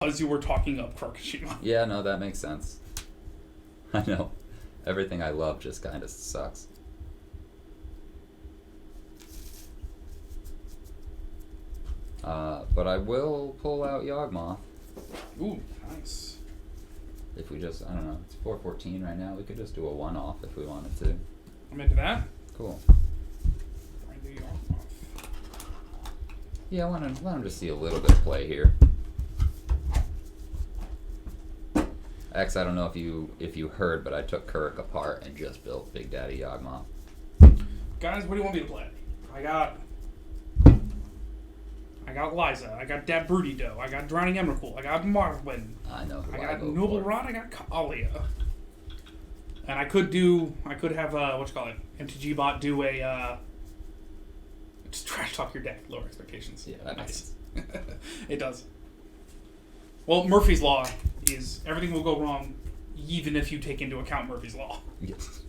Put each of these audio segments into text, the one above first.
As you were talking up Krakashima. Yeah, no, that makes sense. I know. Everything I love just kind of sucks. But I will pull out Yawgmoth. Ooh, nice. If we just, I don't know, it's 414 right now. We could just do a one-off if we wanted to. I'm into that. Cool. Right, do Yawgmoth. Yeah, I want him to see a little bit of play here. X, I don't know if you heard, but I took Kuruk apart and just built Big Daddy Yawgmoth. Guys, what do you want me to play? I got Liza. I got Dabrudido. I got Drowning Emrakul. I got Marwyn. I know who I I got vote Noble for. Rod. I got Kalia. And I could have MTG Bot do a just trash talk your deck, lower expectations. Yeah, that makes nice. It does. Well, Murphy's Law is everything will go wrong, even if you take into account Murphy's Law. Yes.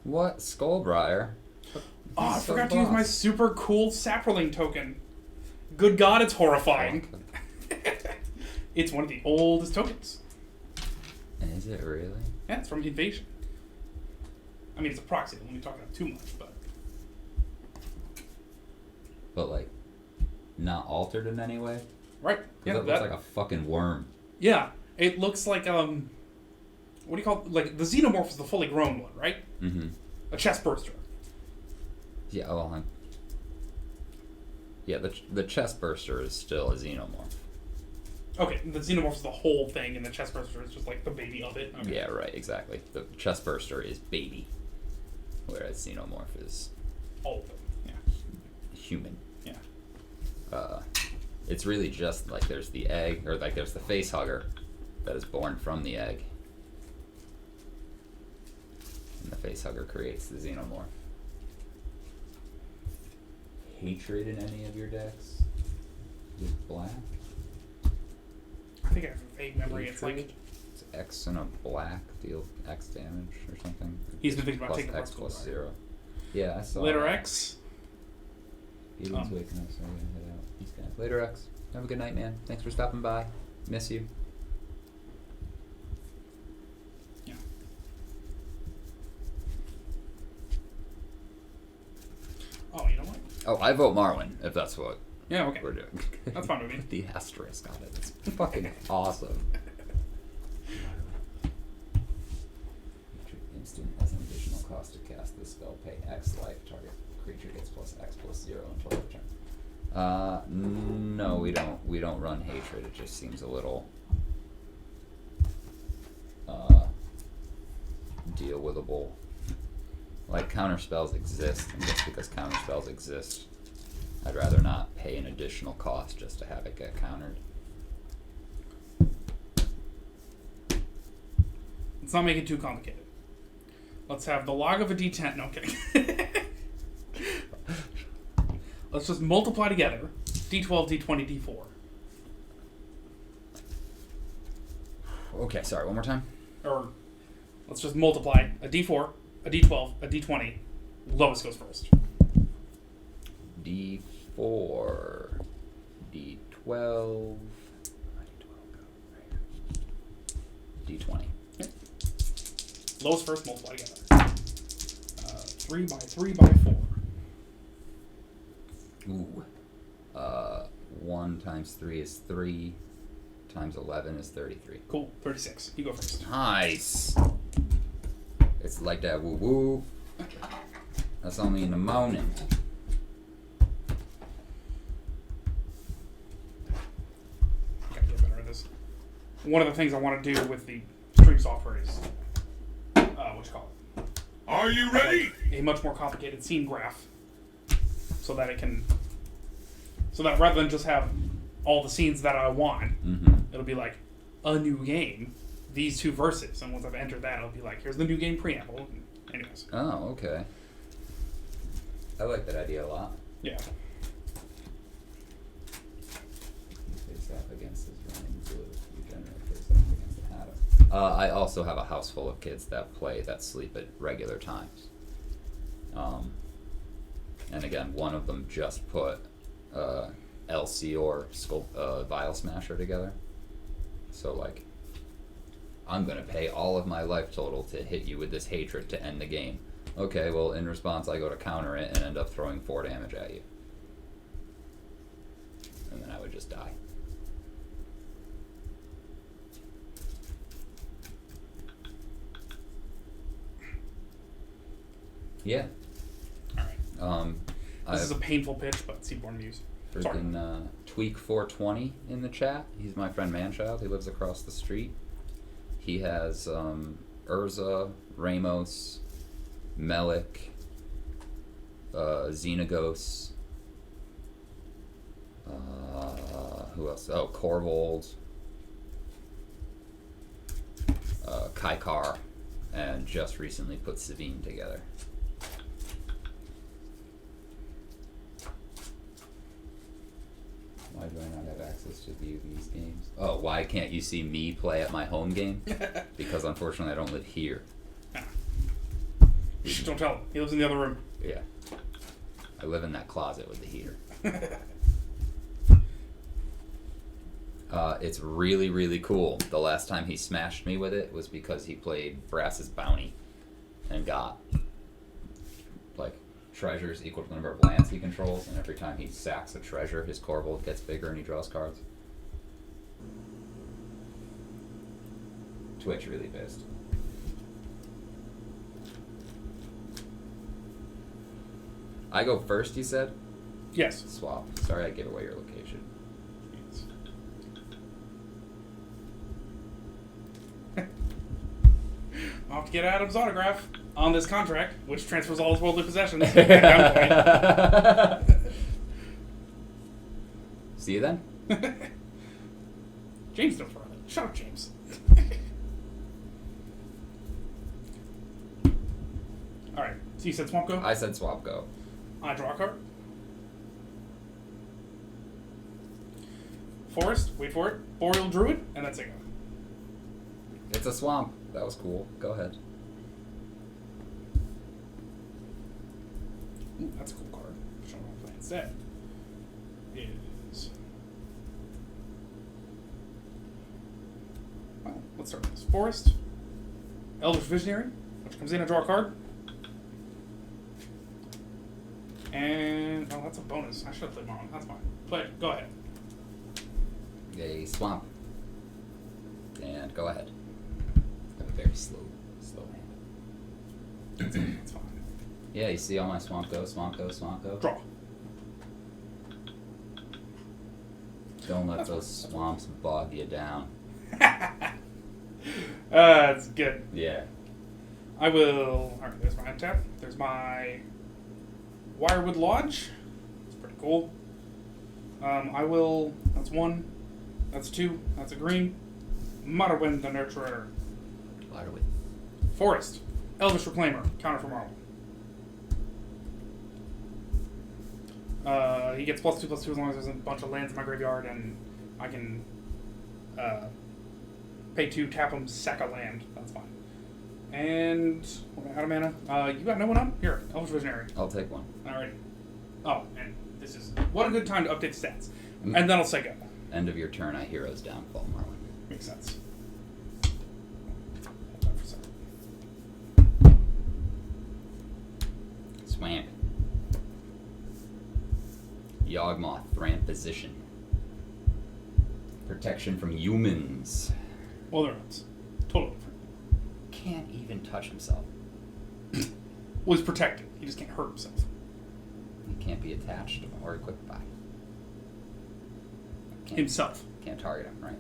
What? Skullbriar? Oh, I So forgot to use my boss. super cool Saproling token. Good God, it's horrifying. It's one of the oldest tokens. Is it really? Yeah, it's from Invasion. I mean, it's a proxy. Don't let me talk about it too much, but But like, not altered in any way? right. Yeah, That looks like a fucking worm. yeah. It looks like what do you call it? Like the Xenomorph is the fully grown one, right? Mm-hmm. A chest burster. Yeah, well, yeah, the chest burster is still a xenomorph. Okay, the Xenomorph is the whole thing, and the chest burster is just like the baby of it. Okay. Yeah, right, exactly. The chest burster is baby, whereas xenomorph is All of them. Yeah. human. Yeah. It's really just like there's the egg, or like there's the face hugger that is born from the egg. And the face hugger creates the xenomorph. Hatred in any of your decks? With black? I think I have a vague memory. It's Hatred? like It's X and a black, deal X damage or something. He's been thinking about Plus taking X Blood plus School, 0. Yeah, I saw Later that. X. Eden's waking up, so I'm gonna head out. Peace, guys. Later, X. Have a good night, man. Thanks for stopping by. Miss you. Yeah. Oh, you know what? Oh, I vote Marwyn, if that's what Yeah, okay. we're doing. That's fine with me. The asterisk on it. It's fucking awesome. Instant as an additional cost to cast this spell, pay X life. Target creature gets plus X plus 0 until end of turn. No, we don't run hatred. It just seems a little deal withable. Like counter spells exist, and just because counter spells exist, I'd rather not pay an additional cost just to have it get countered. Let's not make it too complicated. Let's have the log of a d10. No, I'm kidding. Let's just multiply together d12, d20, d4. Okay, sorry, one more time. Or let's just multiply a d4, a d12, a d20. Lowest goes first. D4, D12, D20. Lowest first, multiply together. 3 by 3 by 4. Ooh. 1 times 3 is 3, times 11 is 33. Cool. 36. You go first. Nice! It's like that woo woo. That's only in the morning. Gotta get better at this. One of the things I want to do with the stream software is, what you call it? Are you ready? A much more complicated scene graph, so that rather than just have all the scenes that I want, it'll be like a new game, these two verses, and once I've entered that, it'll be like, here's the new game preamble. Anyways, Oh, okay. I like that idea a lot. yeah. Face off against his running blue. You generate face off against the Adam. I also have a house full of kids that sleep at regular times. And again, one of them just put LC or Vial Smasher together. So like, I'm gonna pay all of my life total to hit you with this hatred to end the game. Okay, well in response I go to counter it and end up throwing 4 damage at you. And then I would just die. Yeah. Alright. This is a painful pitch, but Seaborn Muse. Freaking Tweak420 in the chat. He's my friend Manchild. He lives across the street. He has Urza, Ramos, Melik, Xenagos. Who else? Oh, Korvold, Kaikar, and just recently put Savine together. Why do I not have access to view these games? Oh, why can't you see me play at my home game? Because unfortunately I don't live here. Shh, don't tell him. He lives in the other room. Yeah. I live in that closet with the heater. It's really, really cool. The last time he smashed me with it was because he played Brass's Bounty and got like treasures equal to the number of lands he controls, and every time he sacks a treasure, his Korvold gets bigger and he draws cards. Twitch really pissed. I go first, you said? Yes. Swap. Sorry I gave away your location. I'll have to get Adam's autograph on this contract, which transfers all his worldly possessions at gunpoint. See you then? James, don't throw it. Shut up, James. Alright, so you said Swamp Go? I said swap go. I draw a card. Forest, wait for it. Boreal Druid, and that's it. It's a swamp. That was cool. Go ahead. Ooh, that's a cool card. Show me what I'm playing instead. Is. Well, let's start with this. Forest, Elvish Visionary, which comes in and draw a card. And, oh, that's a bonus. I should have played more on. That's fine. Play it. Go ahead. A swamp. And go ahead. I have a very slow hand. That's fine. Yeah, you see all my swamp go, swamp go, swamp go? Draw. Don't let those swamps bog you down. That's good. Yeah. I will. Alright, there's my untap. There's my Wirewood Lodge. It's pretty cool. I will. That's 1. That's 2. That's a green. Mudderwind the Nurturer. Mudderwind. Forest. Elvish Reclaimer. Counter for Marvel. He gets +2/+2 as long as there's a bunch of lands in my graveyard, and I can pay 2, tap him, sack a land. That's fine. And out of mana. You got no one up? Here, Elvish Visionary. I'll take one. Alrighty. Oh, and this is what a good time to update stats. And then I'll say go. End of your turn, I Hero's Downfall, Marlon. Makes sense. Hold that for a second. Swamp. Yawgmoth, Thran Position. Protection from humans. Well, they're not. Totally different. Can't even touch himself. Well, he's protected. He just can't hurt himself. He can't be attached or equipped by. Himself. Can't target him, right?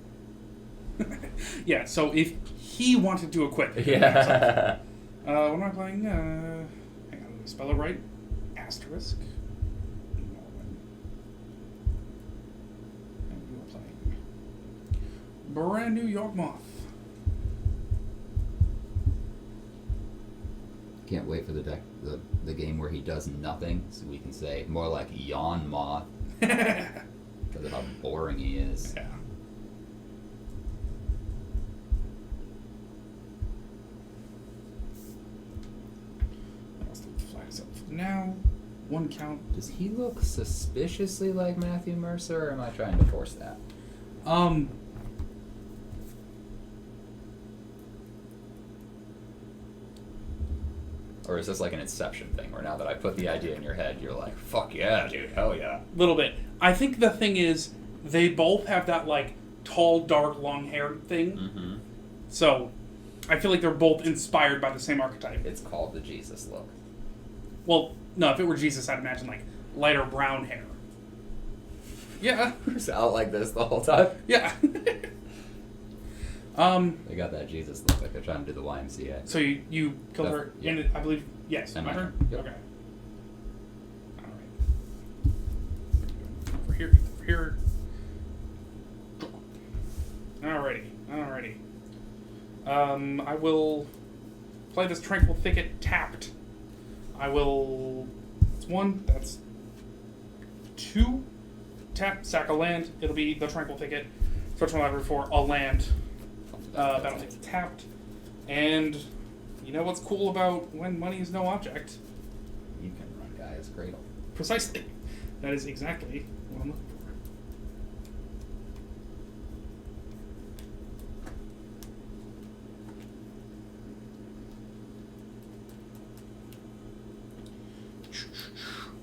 Yeah, so if he wanted to equip himself. Yeah. What am I playing? Hang on, let me spell it right. Asterisk. And you are playing brand new Yawgmoth. Can't wait for the deck, the game where he does nothing, so we can say more like Yawn Moth because of how boring he is. Yeah. What else do we flag up? now 1 count. Does he look suspiciously like Matthew Mercer, or am I trying to force that? Or is this like an Inception thing, where now that I put the idea in your head, you're like, fuck yeah, dude, hell yeah. Little bit. I think the thing is, they both have that, like, tall, dark, long-haired thing. Mm-hmm. So, I feel like they're both inspired by the same archetype. It's called the Jesus look. Well, no, if it were Jesus, I'd imagine, like, lighter brown hair. Yeah. Who's out like this the whole time? Yeah. They got that Jesus look like they're trying to do the YMCA. So you killed her, Yeah. and I believe, yes, And my my turn? turn, yep. Okay. Alright. Over here. Alrighty. I will play this Tranquil Thicket tapped. I will, that's 1, that's 2, tap, sack a land, it'll be the Tranquil Thicket, search my library for a land, battlefield tapped, and you know what's cool about when money is no object? You can run Gaia's Cradle. Precisely. That is exactly what I'm looking for.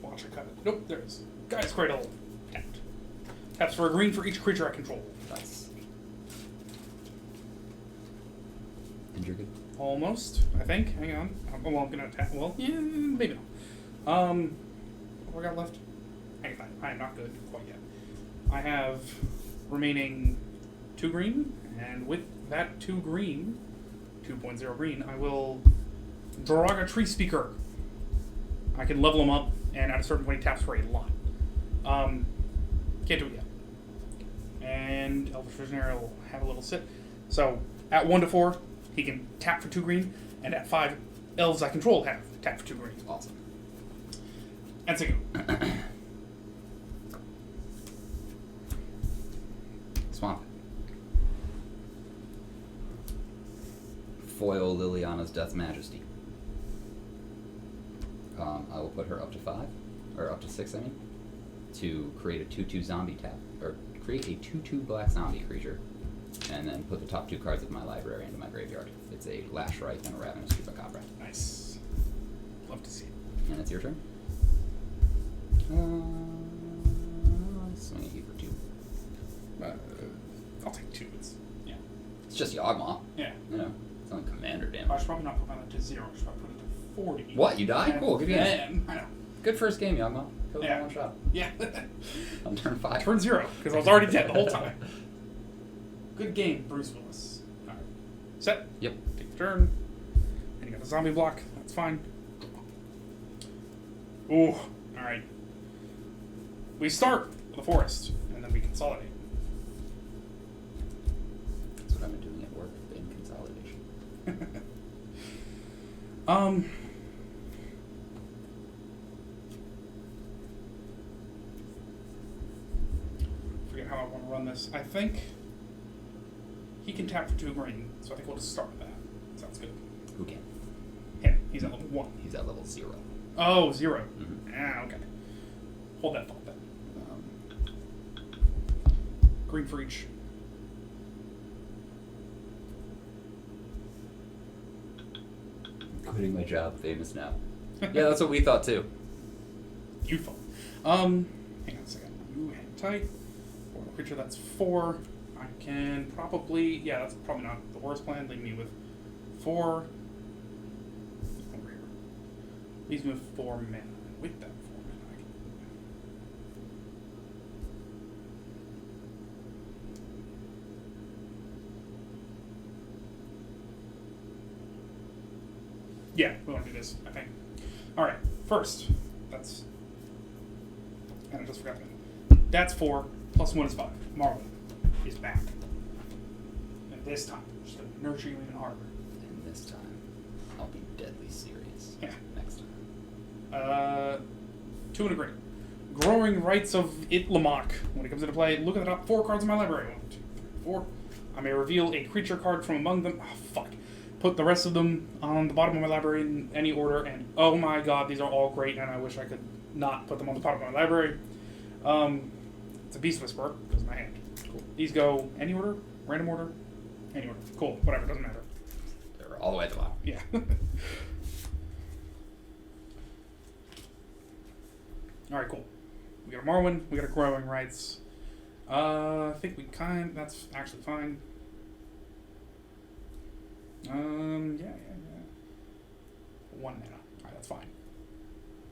Watch I cut it. Nope, there it is. Guy's Cradle. Tapped. Taps for a green for each creature I control. Nice. And you're good? Almost, I think. Hang on. Well, I'm gonna attack. Well, yeah, maybe not. What do I got left? Hang on. I am not good quite yet. I have remaining 2 green, and with that 2 green, 2.0 green, I will Draga Tree Speaker. I can level him up, and at a certain point he taps for a lot. Can't do it yet. And Elvish Visionary will have a little sit. So, at 1 to 4, he can tap for 2 green, and at 5, elves I control have tap for 2 green. Awesome. And Sigu. Swamp. Foil Liliana's Death Majesty. I will put her up to 5, or up to 6, I mean, to create a 2/2 zombie tap, or create a 2/2 black zombie creature, and then put the top 2 cards of my library into my graveyard. It's a Lashwright and a Ravenous Chupacabra. Nice. Love to see it. And it's your turn. Swing at you for 2. I'll take 2. Yeah. It's just Yawgmoth. Yeah. You know, it's only commander I damage. should probably not put that to 0. I should probably put it to 40. What? You died? And Cool. Good game. then, I know. Good first game, Yawgmoth. Killed Yeah. in 1 shot. Yeah. On turn 5. Turn 0, because I was already dead the whole time. Good game, Bruce Willis. Alright. Set. Yep. Take your turn. And you got the zombie block. That's fine. Ooh. Alright. We start with the forest, and then we consolidate. That's what I've been doing at work, in consolidation. Forget how I want to run this. I think he can tap for 2 green, so I think we'll just start with that. Sounds good. Who can? Him. He's at level 1. He's at level 0. Oh, 0. Mhm. Ah, okay. Hold that thought then. Green for each. Quitting my job, famous now. Yeah, that's what we thought too. Youthful. Hang on a second. You hang tight. For a creature that's 4. I can probably, yeah, that's probably not the worst plan. Leave me with 4. Over here. Leaves me with 4 mana. With that 4 mana, I can. Yeah, we want to do this, I think. Alright, first, that's. And I just forgot that. That's 4, plus 1 is 5. Marlin is back. And this time, just to nurture you even harder. And this time, I'll be deadly serious. Yeah. Next time. 2 and a green. Growing Rights of Itlamok. When it comes into play, look at the top 4 cards in my library. 1, 2, 3, 4. I may reveal a creature card from among them. Oh, fuck. put the rest of them on the bottom of my library in any order, and oh my god, these are all great, and I wish I could not put them on the bottom of my library. It's a Beast Whisperer, because my hand. Cool. These go any order? Random order? Any order. Cool, whatever, doesn't matter. They're all the way at the bottom. Yeah. Alright, cool. We got a Marwyn, we got a Growing Rights. I think that's actually fine. Yeah. 1 mana. Alright, that's fine.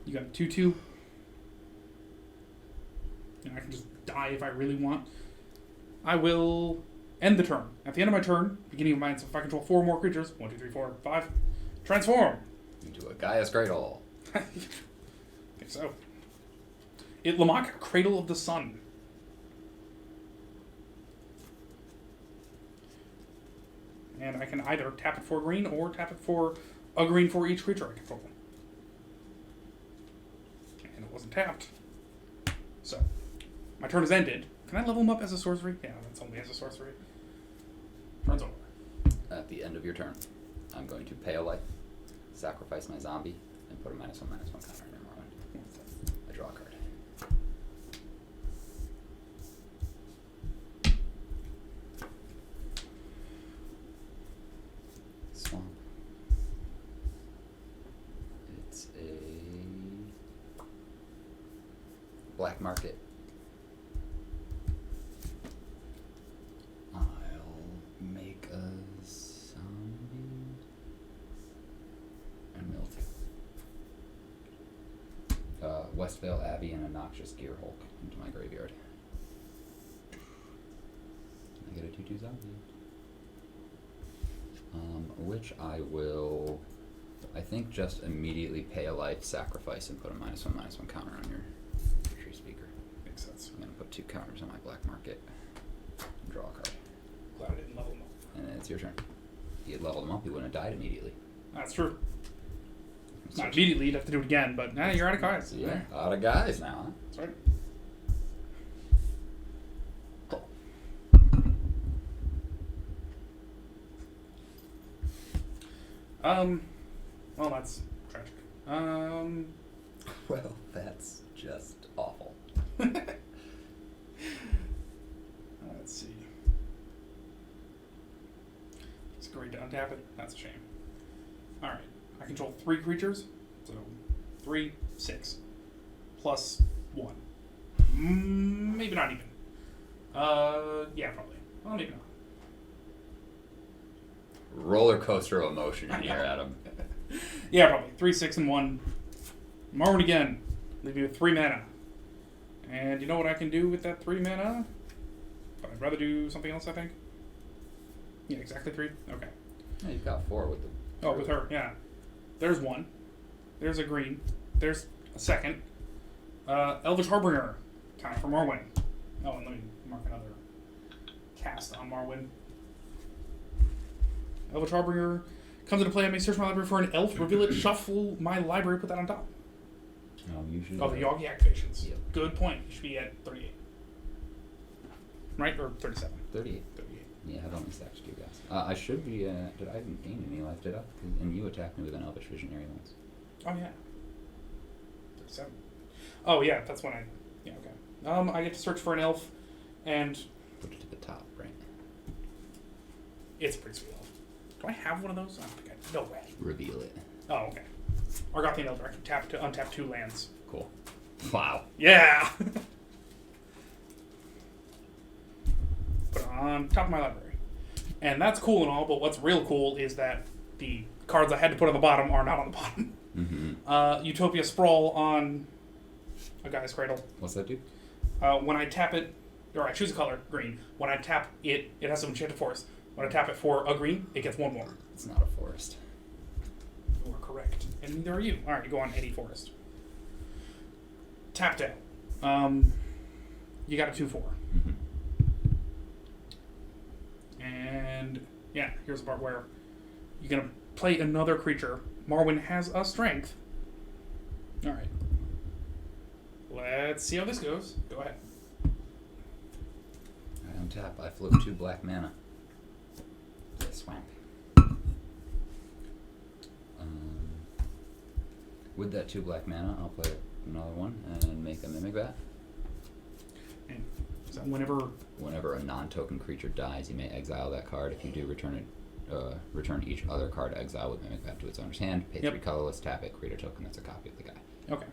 You got a 2/2. And I can just die if I really want. I will end the turn. At the end of my turn, beginning of mine, so if I control 4 more creatures, 1, 2, 3, 4, 5, transform! Into a Gaia's Cradle. I think so. Lamok, Cradle of the Sun. And I can either tap it for green or tap it for a green for each creature I control. And it wasn't tapped. So, my turn is ended. Can I level him up as a sorcery? Yeah, that's only as a sorcery. Turn's over. At the end of your turn, I'm going to pay a life, sacrifice my zombie, and put a -1/-1 counter on your Marwyn. I draw a card. Swamp. It's a black market. I'll make a zombie and mill Westvale Abbey and a Noxious Gearhulk into my graveyard. I get a 2/2 zombie. Which I will, I think, just immediately pay a life, sacrifice, and put a -1/-1 counter on your tree speaker. Makes sense. I'm gonna put 2 counters on my black market and draw a card. Glad I didn't level him up. And then it's your turn. If you had leveled him up, he wouldn't have died immediately. That's true. Not immediately, you'd have to do it again, but you're out of cards. Yeah, out of guys now, huh? That's right. Well, that's tragic. Well, that's just awful. Let's see. It's great to untap it. That's a shame. Alright. I control 3 creatures. So, 3, 6. Plus 1. Maybe not even. Yeah, probably. Well, maybe not. Roller coaster of emotion in here, Adam. Yeah, probably. 3, 6, and 1. Marwyn again. Leave me with 3 mana. And you know what I can do with that 3 mana? But I'd rather do something else, I think. Yeah, exactly 3? Okay. Yeah, you've got 4 with the... Oh, with her, yeah. There's 1. There's a green. There's a second. Elvish Harbinger. Counter for Marwyn. Oh, and let me mark another cast on Marwyn. Elvish Harbinger comes into play. I may search my library for an elf, reveal it, shuffle my library, put that on top. Usually. Oh, the Yogi activations. Yep. Good point. You should be at 38. Right? Or 37? 38. 38. Yeah, I've only stacked 2 guys. I should be, did I even gain any life, did I? And you attacked me with an Elvish Visionary once. Oh, yeah. 37. Oh, yeah, that's when I... Yeah, okay. I get to search for an elf, and... Put it to the top, right? It's a pretty sweet elf. Do I have one of those? I don't think I... No way. Reveal it. Oh, okay. Argothian Elder. I can tap to untap 2 lands. Cool. Wow. Yeah! Put it on top of my library. And that's cool and all, but what's real cool is that the cards I had to put on the bottom are not on the bottom. Mm-hmm. Utopia Sprawl on a Gaia's Cradle. What's that do? When I tap it, or I choose a color, green. When I tap it, it has some enchanted forest. When I tap it for a green, it gets 1 more. It's not a forest. You are correct. And neither are you. Alright, you go on any forest. Tapped out. You got a 2/4. Mm-hmm. And yeah, here's the part where you're gonna play another creature. Marwyn has a strength. Alright. Let's see how this goes. Go ahead. I untap. I flip 2 black mana. To the swamp. With that 2 black mana, I'll play another one and make a Mimic Bat. And so whenever a non-token creature dies, you may exile that card. If you do, return each other card exile with Mimic Bat to its owner's hand. Pay 3 colorless, tap it, create a token that's a copy of the guy. Okay.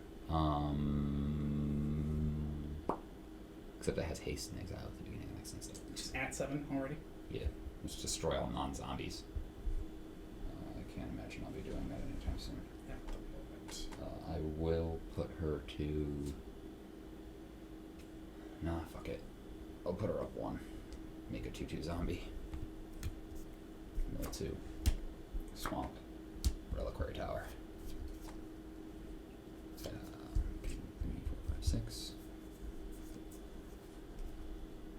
Except it has haste and exile at the beginning. That makes sense. Just at 7 already? Yeah. Let's destroy all non-zombies. I can't imagine I'll be doing that anytime soon. Yeah. I will put her to... Nah, fuck it. I'll put her up 1. Make a 2/2 zombie. Mill 2. Swamp. Reliquary Tower. 3, 4, 5, 6.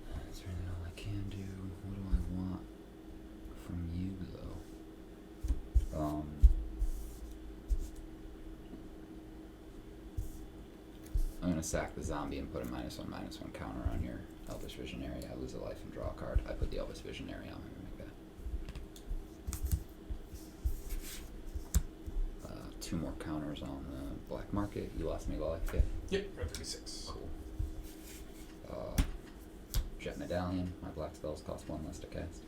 That's really all I can do. What do I want from you, though? I'm gonna sack the zombie and put a -1/-1 counter on your Elvish Visionary. I lose a life and draw a card. I put the Elvish Visionary on my Mimic Bat. 2 more counters on the black market. You lost me life, yeah? Yep, you're at 36. Cool. Jet Medallion. My black spells cost 1 less to cast.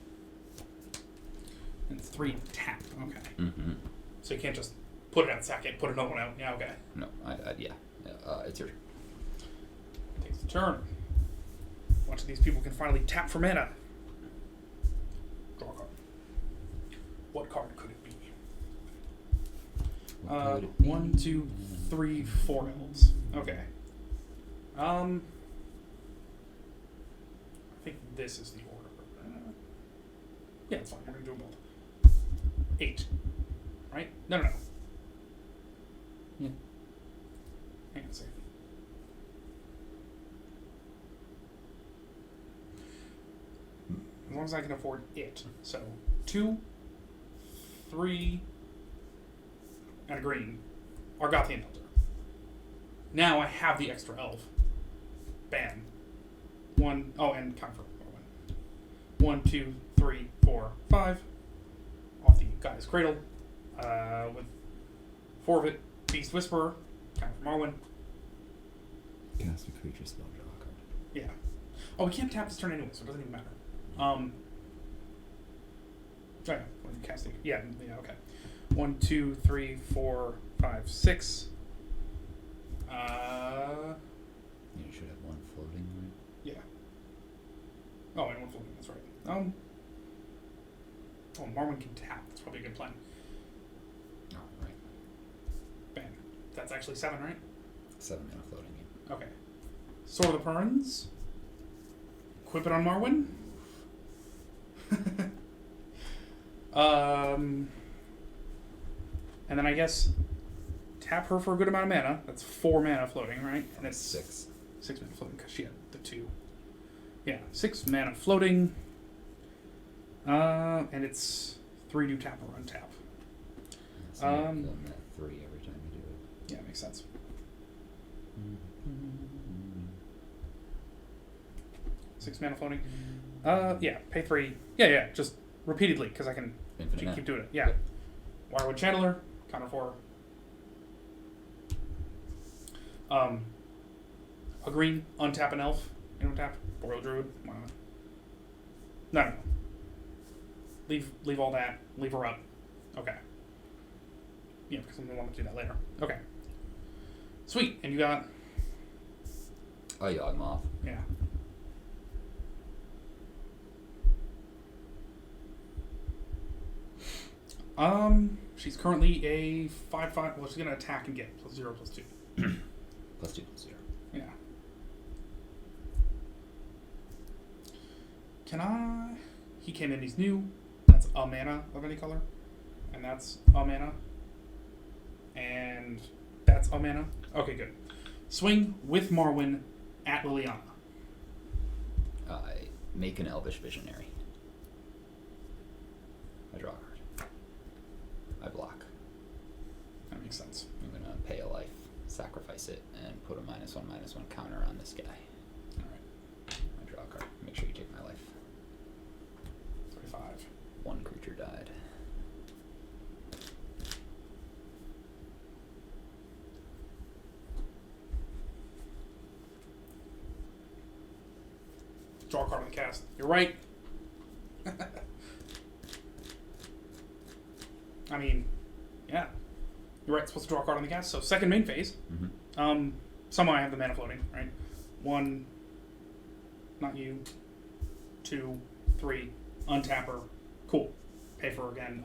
And it's 3 tap. Okay. Mm-hmm. So you can't just put it out, sack it, put another one out. Yeah, okay. No, yeah. It's your... Takes the turn. Watch these people can finally tap for mana. Draw a card. What card could it be? 1, 2, 3, 4 elves. Okay. I think this is the order. Yeah, it's fine. We're gonna do them both. 8. Right? No. Yeah. Hang on a second. As long as I can afford it. So 2, 3, and a green. Argothian Elder. Now I have the extra elf. Bam. 1, and comfort. 1, 2, 3, 4, 5. Off the Gaia's Cradle. With 4 of it. Beast Whisperer. Counter for Marwyn. Cast a creature spell, draw a card. Yeah. Oh, we can't tap this turn anyway, so it doesn't even matter. When casting. Yeah, okay. 1, 2, 3, 4, 5, 6. You should have 1 floating, right? Yeah. Oh, and 1 floating, that's right. Marwyn can tap. That's probably a good plan. Oh, right. Bam. That's actually 7, right? 7 mana floating. Yeah. Okay. Sword of the Perns. Equip it on Marwyn. And then I guess tap her for a good amount of mana. That's 4 mana floating, right? And it's 6. 6 mana floating because she had the 2. Yeah, 6 mana floating. And it's 3 new tap or untap. So you have that 3 every time you do it. Yeah, makes sense. 6 mana floating. Yeah, pay 3. Yeah, just repeatedly because I can Infinite keep doing it. Yeah. Wirewood Channeler, counter 4. A green, untap an elf. You don't tap. Boreal Druid. Why not? No. Leave all that. Leave her up. Okay. Yeah, because I'm going to want to do that later. Okay. Sweet. And you got... Oh, Yawgmoth. Yeah. She's currently a 5/5. Well, she's gonna attack and get +0/+2. +2/+0. Yeah. Can I? He came in. He's new. That's a mana of any color, and that's a mana, and that's a mana. Okay, good. Swing with Marwyn at Liliana. I make an Elvish Visionary. I draw a card. I block. That makes sense. I'm gonna pay a life, sacrifice it, and put a -1/-1 counter on this guy. Alright. I draw a card. Make sure you take my life. 35. 1 creature died. draw a card on the cast. You're right. I mean, yeah. You're right, supposed to draw a card on the cast. So second main phase. Mm-hmm. Somehow I have the mana floating, right? 1, not you. 2, 3, untap her. Cool. Pay for her again.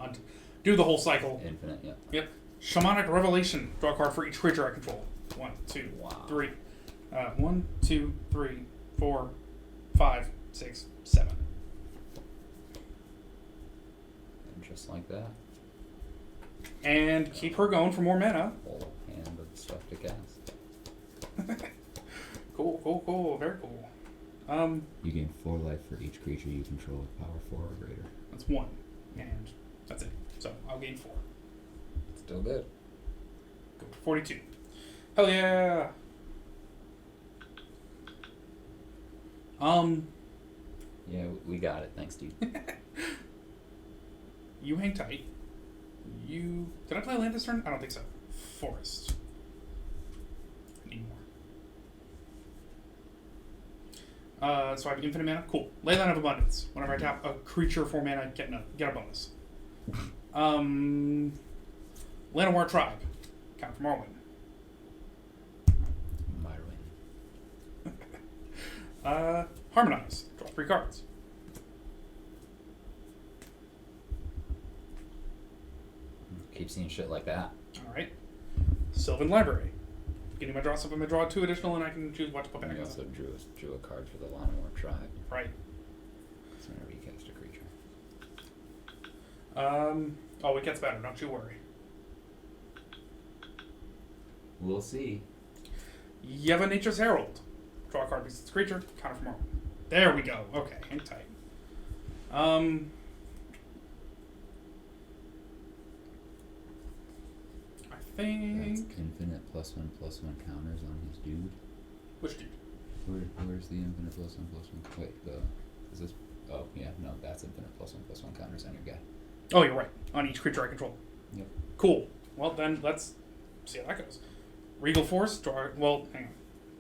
Do the whole cycle. Infinite, yeah. Yep. Shamanic Revelation. Draw a card for each creature I control. 1, 2, Wow. 3. 1, 2, 3, 4, 5, 6, 7. And just like that, And keep her going for more mana. whole hand of stuff to cast. Cool. Very cool. You gain 4 life for each creature you control with power 4 or greater. That's 1. And that's it. So I'll gain 4. Still good. Go for 42. Hell yeah! Yeah, we got it. Thanks, dude. You hang tight. Did I play land this turn? I don't think so. Forest. I need more. So I have infinite mana. Cool. Leyline of Abundance. Whenever I tap a creature for mana, get a bonus. Llanowar Tribe. Count from Morrowind. Myron. Harmonize. Draw 3 cards. Keep seeing shit like that. Alright. Sylvan Library. Getting my draw something, I draw 2 additional, and I can choose what to put back And in. you also drew a card for the Llanowar Tribe. Right. So whenever you cast a creature. Oh, it gets better, don't you worry. We'll see. Yeva Nature's Herald. Draw a card because it's a creature. Counter from Morrowind. There we go. Okay, hang tight. I That's think... infinite +1/+1 counters on his dude. Which dude? Where's the infinite +1/+1? Wait, is this? Oh yeah, no, that's infinite +1/+1 counters on your guy. Oh, you're right. On each creature I control. Yep. Cool. Well, then let's see how that goes. Regal Force. Draw... Well, hang on.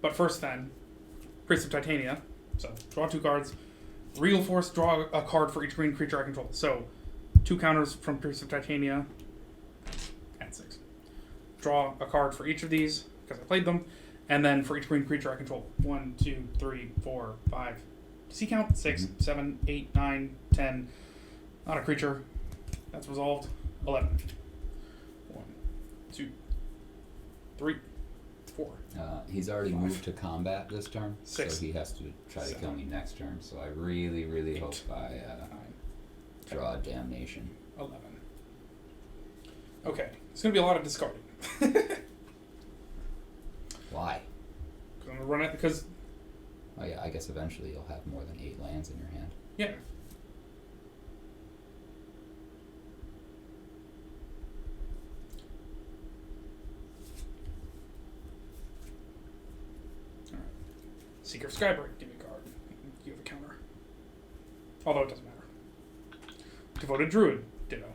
But first then, Priest of Titania. So, draw 2 cards. Regal Force, draw a card for each green creature I control. So, 2 counters from Priest of Titania. And 6. Draw a card for each of these, because I played them. And then for each green creature I control. 1, 2, 3, 4, 5. Does he count? 6, 7, 8, 9, 10. Not a creature. That's resolved. 11. 1, 2, 3, 4. He's already 5. moved to combat this turn, 6. so he has to try to kill me next turn. So I really, really 8, hope I 9, draw a damnation. 11. Okay, it's going to be a lot of discarding. Why? I'm going to run it because, Oh yeah, I guess eventually you'll have more than 8 lands in your hand. yeah. Alright. Seeker of Skybrick, give me a card. You have a counter. Although it doesn't matter. Devoted Druid, ditto.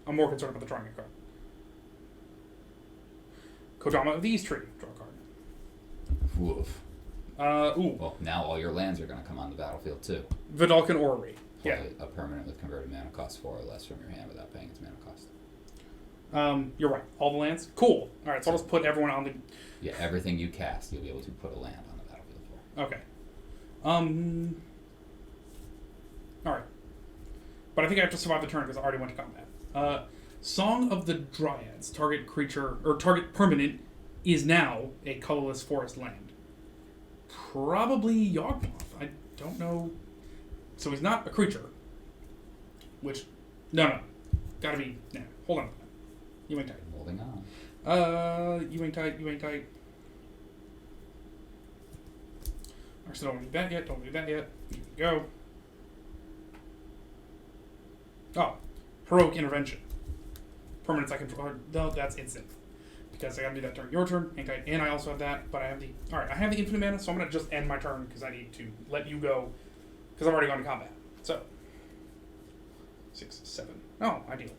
I'm more concerned about the drawing a card. Kodama of the East Tree, draw a card. Woof. Ooh, Well, now all your lands are going to come on the battlefield too. Vidalcan Orrery. Yeah. Play a permanent with converted mana cost 4 or less from your hand without paying its mana cost. You're right. All the lands? Cool. Alright, so I'll just put everyone on the... Yeah, everything you cast, you'll be able to put a land on the battlefield for. Okay. Alright. But I think I have to survive the turn because I already went to combat. Song of the Dryads. Target creature, or target permanent, is now a colorless forest land. Probably Yawgmoth. I don't know. So he's not a creature. Which, no. Gotta be, no. Hold on. You ain't tight. Holding on. You ain't tight. Actually, don't do that yet. Here we go. Oh, Heroic Intervention. Permanents I control. No, that's instant. Because I gotta do that turn. Your turn, hang tight. And I also have that, but I have the... Alright, I have the infinite mana, so I'm gonna just end my turn because I need to let you go. Because I've already gone to combat. So. 6, 7. Oh, ideal.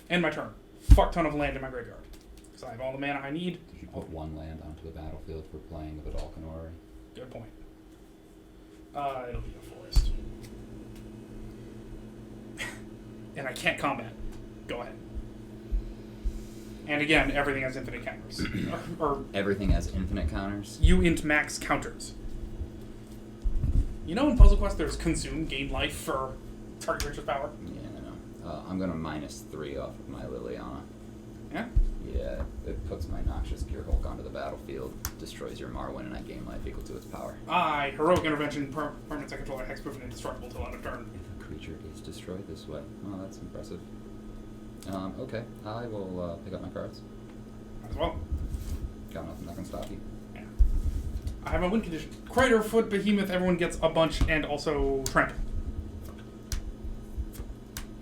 End my turn. Fuck ton of land in my graveyard. Because I have all the mana I need. Did you put 1 land onto the battlefield for playing with Vidalcan Orrery? Good point. It'll be a forest. And I can't combat. Go ahead. And again, everything has infinite counters. or Everything has infinite counters. you int max counters. You know in Puzzle Quest there's consume, gain life for target creature's power? Yeah, I know. I'm gonna -3 off of my Liliana. Yeah? Yeah, it puts my Noxious Gearhulk onto the battlefield, destroys your Marwyn, and I gain life equal to its power. Heroic Intervention, permanent second controller, hexproof and indestructible till end of turn. If a creature is destroyed this way. Oh, that's impressive. Okay, I will pick up my cards. Might as well. Got nothing that can stop you. Yeah. I have a win condition. Craterfoot, Behemoth, everyone gets a bunch, and also Trample.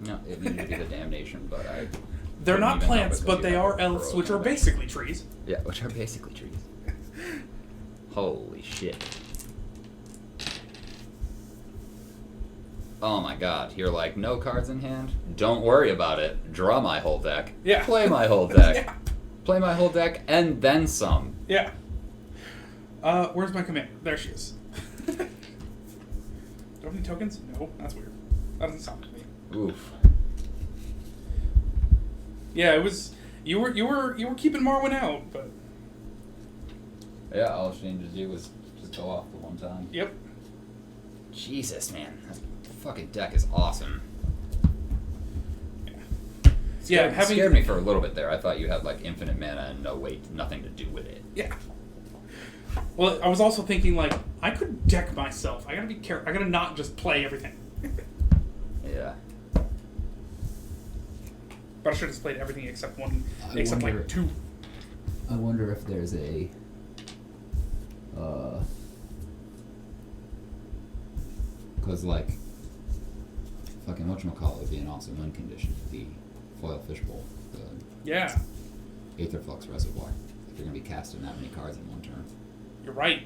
No, it needed to be the Damnation, but I... They're couldn't not even help plants, it 'cause but you they have are a elves, Heroic which are Intervention. basically trees. Yeah, which are basically trees. Holy shit. Oh my god, you're like, no cards in hand? Don't worry about it. Draw my whole deck. Yeah. Play my whole deck. Yeah. Play my whole deck, and then some. Yeah. Where's my commander? There she is. Do I have any tokens? No, that's weird. That doesn't sound like me. Oof. Yeah, it was. You were keeping Marwyn out, but Yeah, all she needed to do was just go off the one time. yep. Jesus, man. That fucking deck is awesome. Yeah, Scared me for a little bit there. I thought you had, like, infinite mana and nothing to do with it. Yeah. Well, I was also thinking like I could deck myself. I gotta be careful. I gotta not just play everything. Yeah. But I should have played everything except one, except wonder- like two. I wonder if there's a because like fucking whatchamacallit would be an awesome win condition. The foil fishbowl, the Yeah, Aetherflux reservoir. If you're gonna be casting that many cards in one turn. you're right.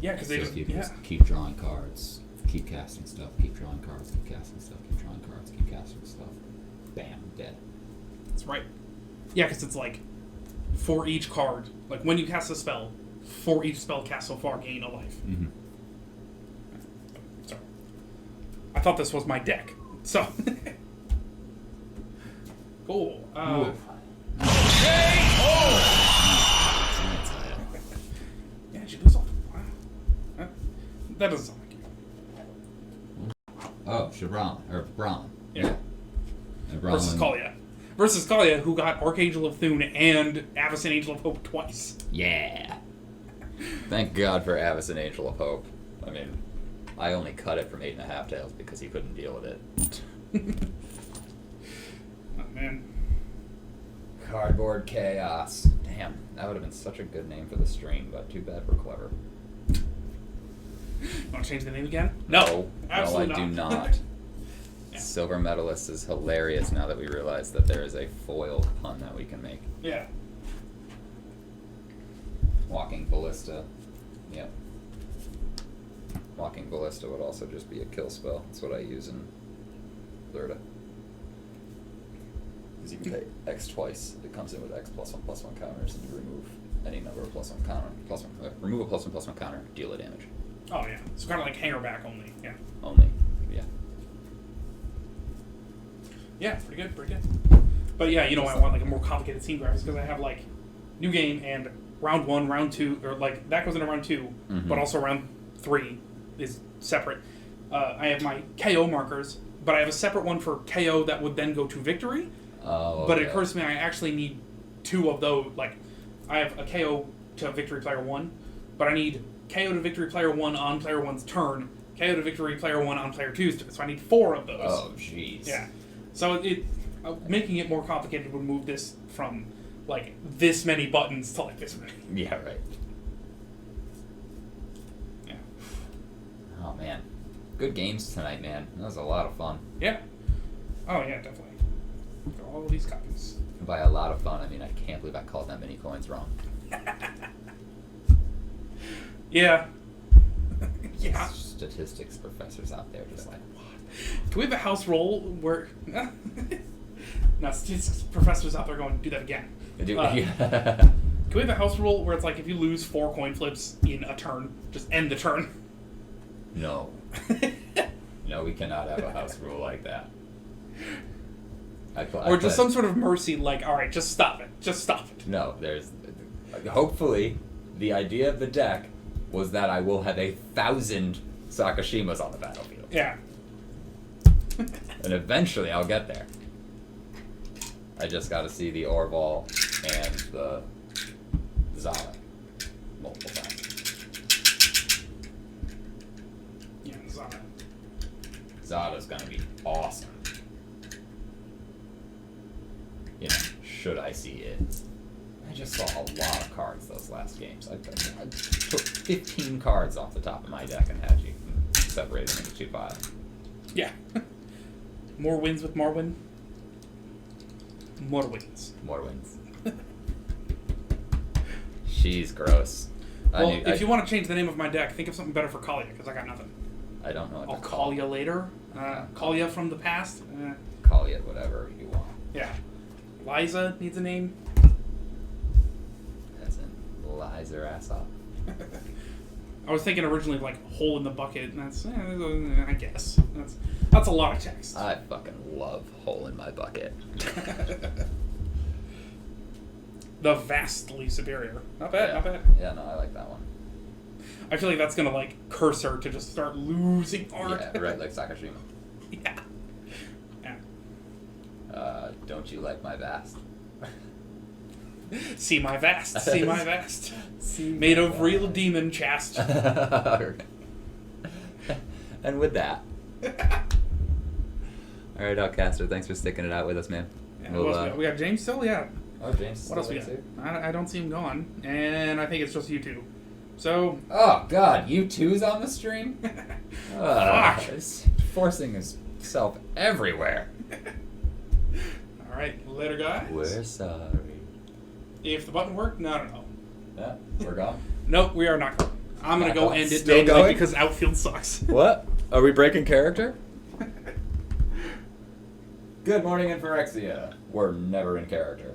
Yeah, because So they if just you can yeah. just keep drawing cards, keep casting stuff, keep drawing cards, keep casting stuff, keep drawing cards, keep casting stuff. Bam, dead. That's right. Yeah, because it's like for each card, like when you cast a spell, for each spell cast so far, gain a life. Mm-hmm. Sorry. I thought this was my deck. So. Cool. Yeah, she lose all. Wow. That doesn't sound like you. Oh, Shabran or Braun. Yeah. And Versus Kalia. Versus Kalia, who got Archangel of Thune and Avacyn Angel of Hope twice. Yeah. Thank God for Avacyn Angel of Hope. I mean, I only cut it from 8.5 tails because he couldn't deal with it. Oh, man. Cardboard Chaos. Damn, that would have been such a good name for the stream, but too bad we're clever. Want to change the name again? No. Absolutely I do not. not. Yeah. Silver Medalist is hilarious now that we realize that there is a foil pun that we can make. Yeah. Walking Ballista. Yep. Walking Ballista would also just be a kill spell. That's what I use in Lurda. Because you can pay X twice. It comes in with X +1/+1 counters, and you remove any number of +1 counter. Remove a +1/+1 counter, deal a damage. Oh, yeah. So kind of like hanger back only. Yeah. Only. Yeah. Yeah, pretty good, pretty good. But yeah, you know, I want like a more complicated scene graphics because I have like new game and round 1, round 2, or like that goes into round 2, but also round 3 is separate. I have my KO markers, but I have a separate one for KO that would then go to victory. Oh. But it okay. occurs to me I actually need 2 of those. Like, I have a KO to victory player 1, but I need KO to victory player 1 on player 1's turn, KO to victory player 1 on player 2's turn. So I need 4 of those. Oh, jeez. Yeah. So it making it more complicated would move this from like this many buttons to like this many. Yeah, right. Yeah. Oh, man. Good games tonight, man. That was a lot of fun. Yeah. Oh yeah, definitely. Got all these copies. And by a lot of fun, I mean I can't believe I called that many coins wrong. Yeah. Yeah. Statistics professors out there just like, what? Can we have a house roll where no statistics professors out there going do that again? Can we have a house rule where it's like if you lose 4 coin flips in a turn, just end the turn? No. No, we cannot have a house rule like that. Or just some sort of mercy, like, all right, just stop it. Just stop it. No, there's... Hopefully, the idea of the deck was that I will have 1,000 Sakashimas on the battlefield. Yeah. And eventually I'll get there. I just gotta see the Orval and the Zada multiple times. Yeah, Zada. Zada's gonna be awesome. You know, should I see it? I just saw a lot of cards those last games. I took 15 cards off the top of my deck and had you separate them into 2 piles. Yeah. More wins with Marwyn. More wins. More wins. She's gross. Well, if you want to change the name of my deck, think of something better for Kalia, because I got nothing. I don't know what I'll to call you later. Kalia from the past. Call it whatever you want. Yeah. Liza needs a name. As in, lies her ass off. I was thinking originally like hole in the bucket, and that's I guess that's a lot of text. I fucking love hole in my bucket. The vastly superior. Not bad, not bad. Yeah, no, I like that one. I feel like that's gonna like curse her to just start losing art. Yeah, right, like Sakashima. Yeah. Don't you like my vast? See my vast. See my vast. Made of real demon chast. And with that. Alright, Outcaster, thanks for sticking it out with us, man. Yeah, we'll, we got James still? Yeah. Oh, James. What else we got? I don't see him gone. And I think it's just you two. So. Oh, God, you two's on the stream? Fuck. It's forcing himself everywhere. Alright, later, guys. We're sorry. If the button worked, no, I don't know. Yeah, we're gone. Nope, we are not going. I'm going to go end it Still manually going? because outfield sucks. What? Are we breaking character? Good morning, Infyrexia. We're never in character.